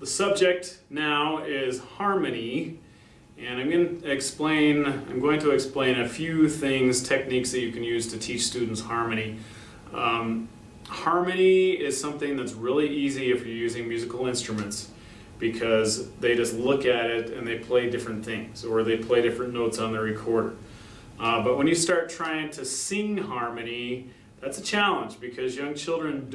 The subject now is harmony, and I'm going to explain a few things, techniques that you can use to teach students harmony. Harmony is something that's really easy if you're using musical instruments, because they just look at it and they play different things, or they play different notes on the recorder. But when you start trying to sing harmony, that's a challenge, because young children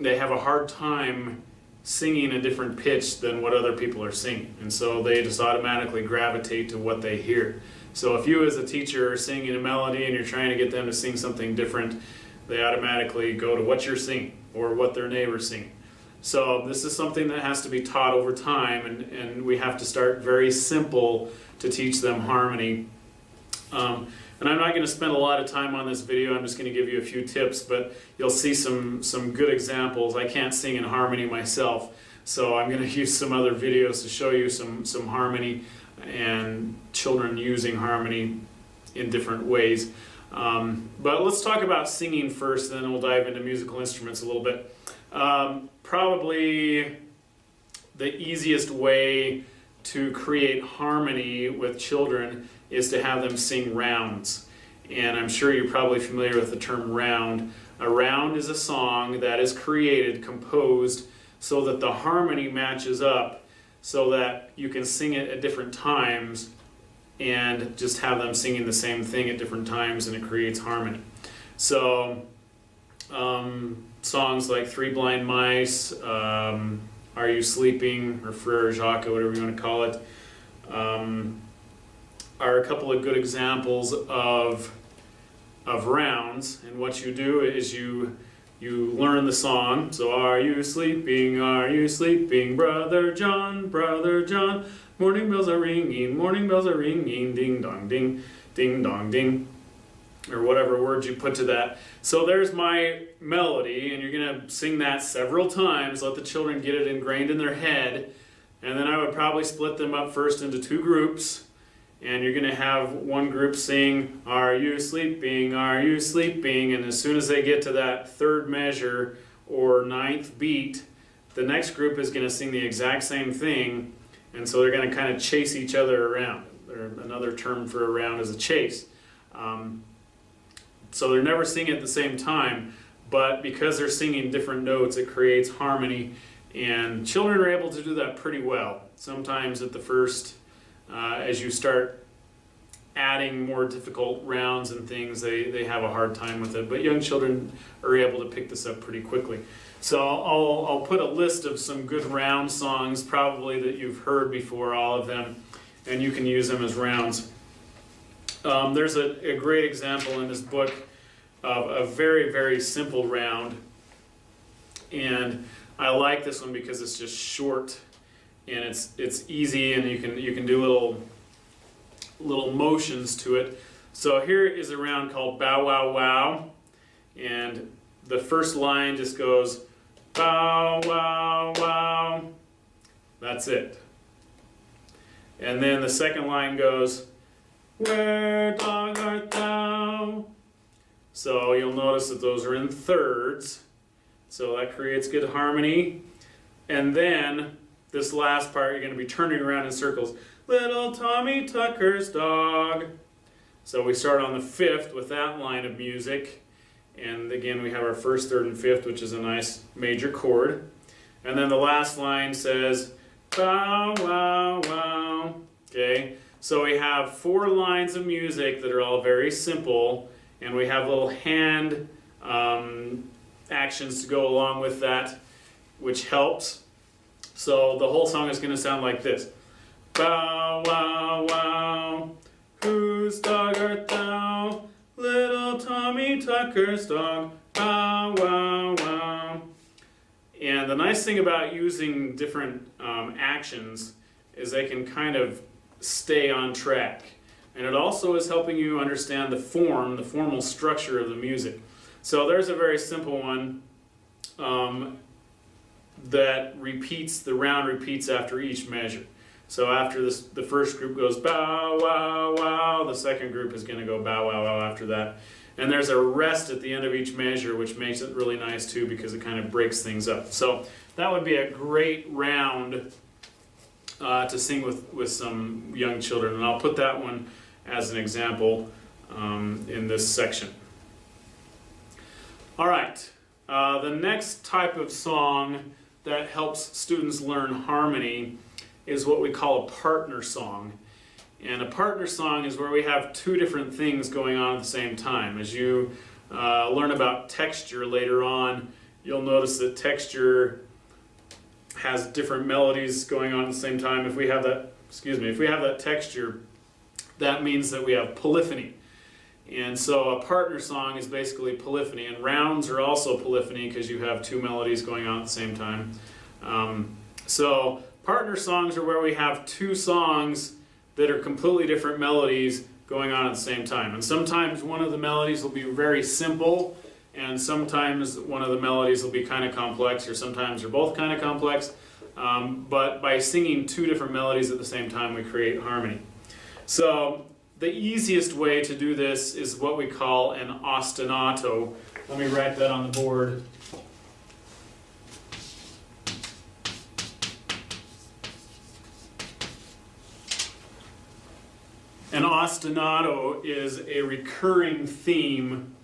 they have a hard time singing a different pitch than what other people are singing, and so they just automatically gravitate to what they hear. So if you as a teacher are singing a melody and you're trying to get them to sing something different, they automatically go to what you're singing or what their neighbor's singing. So this is something that has to be taught over time, and we have to start very simple to teach them harmony. And I'm not going to spend a lot of time on this video. I'm just going to give you a few tips, but you'll see some good examples. I can't sing in harmony myself, so I'm going to use some other videos to show you some harmony and children using harmony in different ways. But let's talk about singing first, and then we'll dive into musical instruments a little bit. Probably the easiest way to create harmony with children is to have them sing rounds. And I'm sure you're probably familiar with the term round. A round is a song that is composed so that the harmony matches up, so that you can sing it at different times and just have them singing the same thing at different times, and it creates harmony. So songs like Three Blind Mice, Are You Sleeping, or Frere Jacques, whatever you want to call it, are a couple of good examples of rounds. And what you do is you learn the song. So, are you sleeping, brother John, morning bells are ringing, ding dong ding, ding dong ding, or whatever words you put to that. So there's my melody, and you're going to sing that several times, let the children get it ingrained in their head, and then I would probably split them up first into two groups, and you're going to have one group sing, are you sleeping, and as soon as they get to that third measure or ninth beat, the next group is going to sing the exact same thing, and so they're going to kind of chase each other around. Another term for around is a chase. So they're never singing at the same time, but because they're singing different notes, it creates harmony, and children are able to do that pretty well. Sometimes at the first, as you start adding more difficult rounds and things, they have a hard time with it, but young children are able to pick this up pretty quickly. So I'll put a list of some good round songs, probably that you've heard before, all of them, and you can use them as rounds. There's a great example in this book of a very, very simple round, and I like this one because it's just short and it's easy, and you can do little motions to it. So here is a round called Bow Wow Wow, and the first line just goes Bow Wow Wow. That's it. And then the second line goes, Where, dog, art thou? So you'll notice that those are in thirds, so that creates good harmony. And then this last part, you're going to be turning around in circles. Little Tommy Tucker's dog. So we start on the fifth with that line of music, and again we have our first, third, and fifth, which is a nice major chord. And then the last line says bow wow wow. Okay, so we have four lines of music that are all very simple, and we have little hand actions to go along with that, which helps. So the whole song is going to sound like this. Bow wow wow, whose dog art thou? Little Tommy Tucker's dog. Bow wow wow. And the nice thing about using different actions is they can kind of stay on track. And it also is helping you understand the formal structure of the music. So there's a very simple one that repeats, the round repeats after each measure. So after this, the first group goes bow wow wow, the second group is going to go bow wow wow after that. And there's a rest at the end of each measure, which makes it really nice too, because it kind of breaks things up. So that would be a great round to sing with some young children. And I'll put that one as an example in this section. All right, the next type of song that helps students learn harmony is what we call a partner song. And a partner song is where we have two different things going on at the same time. As you learn about texture later on, you'll notice that texture has different melodies going on at the same time. If we have that texture, that means that we have polyphony. And so a partner song is basically polyphony, and rounds are also polyphony because you have two melodies going on at the same time. So partner songs are where we have two songs that are completely different melodies going on at the same time. And sometimes one of the melodies will be very simple, and sometimes one of the melodies will be kind of complex, or sometimes they're both kind of complex. But by singing two different melodies at the same time, we create harmony. So the easiest way to do this is what we call an ostinato. Let me write that on the board. An ostinato is a recurring theme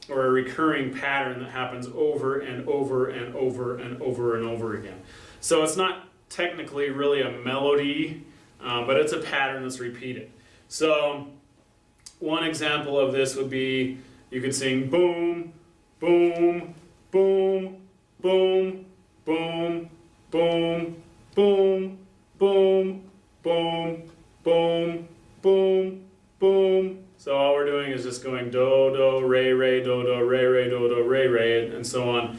or a recurring pattern that happens over and over and over and over and over again. So it's not technically really a melody, but it's a pattern that's repeated. So one example of this would be, you could sing boom, boom, boom, boom, boom, boom, boom, boom, boom, boom, boom, boom. So all we're doing is just going do, do, re, re, do, do, re, re, do, do, re, re, and so on.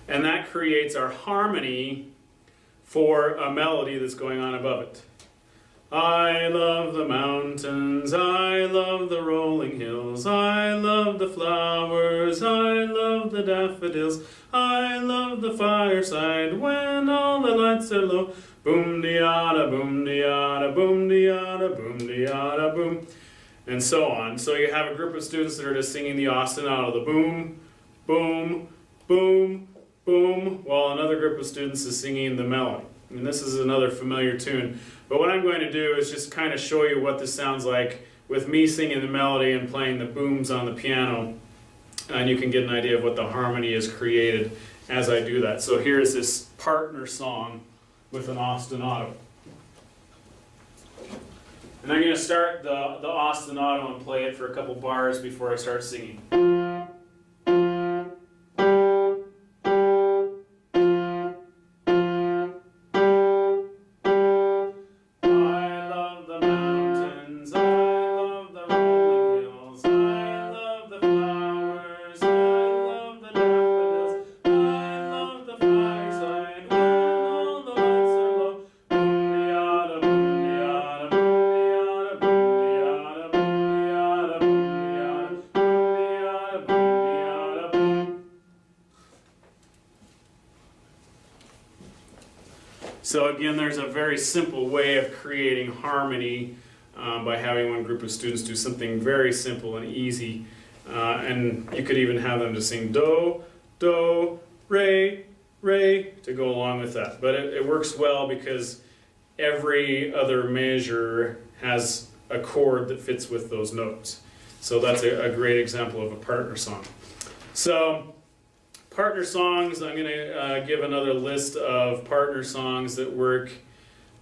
And that creates our harmony for a melody that's going on above it. I love the mountains, I love the rolling hills, I love the flowers, I love the daffodils, I love the fireside when all the lights are low. Boom de-yada, boom de-yada, boom de-yada, boom de-yada, boom. And so on. So you have a group of students that are just singing the ostinato, the boom, boom, boom, boom, while another group of students is singing the melody. And this is another familiar tune. But what I'm going to do is just kind of show you what this sounds like with me singing the melody and playing the booms on the piano. And you can get an idea of what the harmony is created as I do that. So here is this partner song with an ostinato. And I'm going to start the ostinato and play it for a couple bars before I start singing. So again, there's a very simple way of creating harmony by having one group of students do something very simple and easy. And you could even have them to sing do, do, re, re to go along with that. But it works well because every other measure has a chord that fits with those notes. So that's a great example of a partner song. So partner songs, I'm going to give another list of partner songs that work.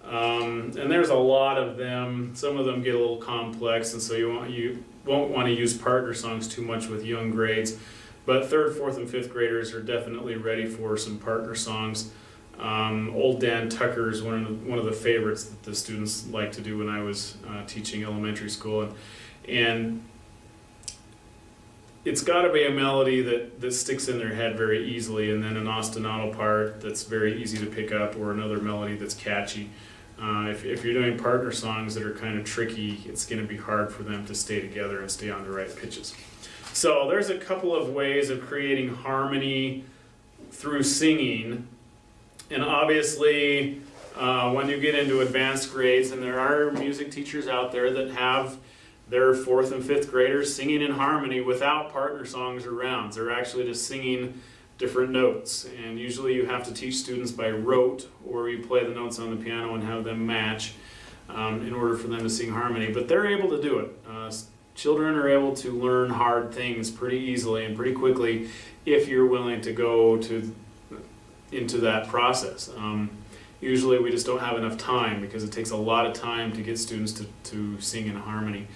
And there's a lot of them. Some of them get a little complex, and so you won't want to use partner songs too much with young grades. But 3rd, 4th, and 5th graders are definitely ready for some partner songs. Old Dan Tucker is one of the favorites that the students liked to do when I was teaching elementary school. And it's got to be a melody that sticks in their head very easily, and then an ostinato part that's very easy to pick up, or another melody that's catchy. If you're doing partner songs that are kind of tricky, it's going to be hard for them to stay together and stay on the right pitches. So there's a couple of ways of creating harmony through singing. And obviously, when you get into advanced grades, and there are music teachers out there that have they're 4th and 5th graders singing in harmony without partner songs or rounds. They're actually just singing different notes, and usually you have to teach students by rote, or you play the notes on the piano and have them match in order for them to sing harmony. But they're able to do it. Children are able to learn hard things pretty easily and pretty quickly if you're willing to go into that process. Usually we just don't have enough time because it takes a lot of time to get students to sing in harmony.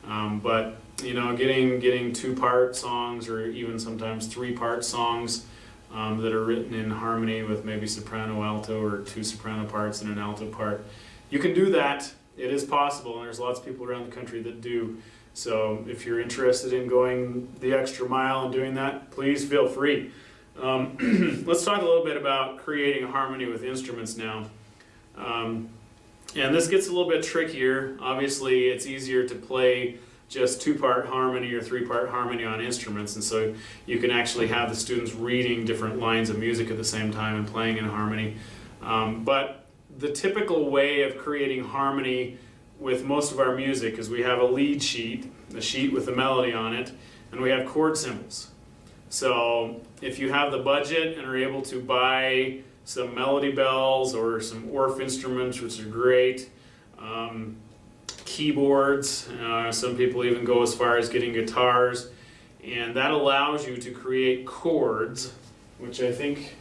But you know, getting 2-part songs, or even sometimes 3-part songs that are written in harmony with maybe soprano, alto, or 2 soprano parts and an alto part, you can do that. It is possible, and there's lots of people around the country that do. So if you're interested in going the extra mile and doing that, please feel free. Let's talk a little bit about creating harmony with instruments now. And this gets a little bit trickier. Obviously, it's easier to play just 2-part harmony or 3-part harmony on instruments, and so you can actually have the students reading different lines of music at the same time and playing in harmony. But the typical way of creating harmony with most of our music is we have a lead sheet, a sheet with a melody on it, and we have chord symbols. So if you have the budget and are able to buy some melody bells or some Orff instruments, which are great, keyboards, some people even go as far as getting guitars, and that allows you to create chords, which I think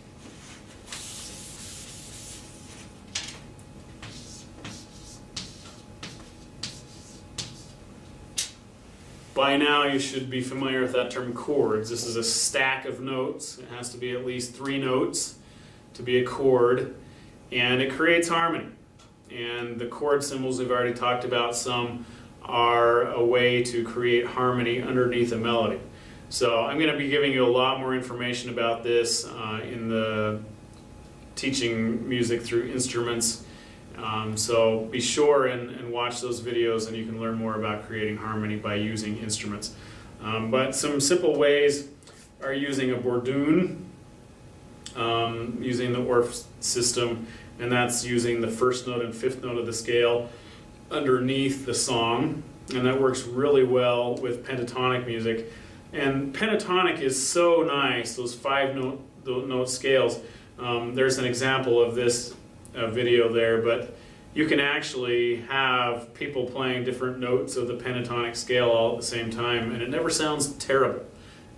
by now you should be familiar with that term, chords. This is a stack of notes. It has to be at least 3 notes to be a chord, and it creates harmony. And the chord symbols we've already talked about some are a way to create harmony underneath a melody. So I'm going to be giving you a lot more information about this in the teaching music through instruments. So be sure and watch those videos, and you can learn more about creating harmony by using instruments. But some simple ways are using a bourdon, using the Orff system, and that's using the 1st note and 5th note of the scale underneath the song, and that works really well with pentatonic music. And pentatonic is so nice, those 5-note scales. There's an example of this video there, but you can actually have people playing different notes of the pentatonic scale all at the same time, and it never sounds terrible.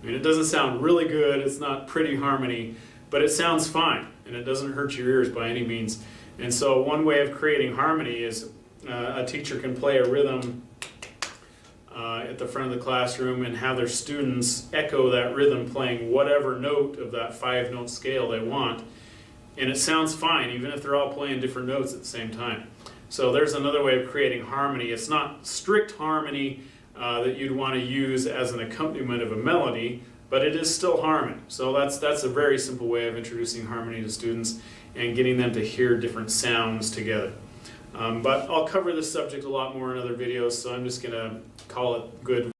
I mean, it doesn't sound really good, it's not pretty harmony, but it sounds fine, and it doesn't hurt your ears by any means. And so one way of creating harmony is a teacher can play a rhythm at the front of the classroom and have their students echo that rhythm playing whatever note of that 5-note scale they want. And it sounds fine, even if they're all playing different notes at the same time. So there's another way of creating harmony. It's not strict harmony that you'd want to use as an accompaniment of a melody, but it is still harmony. So that's a very simple way of introducing harmony to students and getting them to hear different sounds together. But I'll cover this subject a lot more in other videos, so I'm just going to call it good.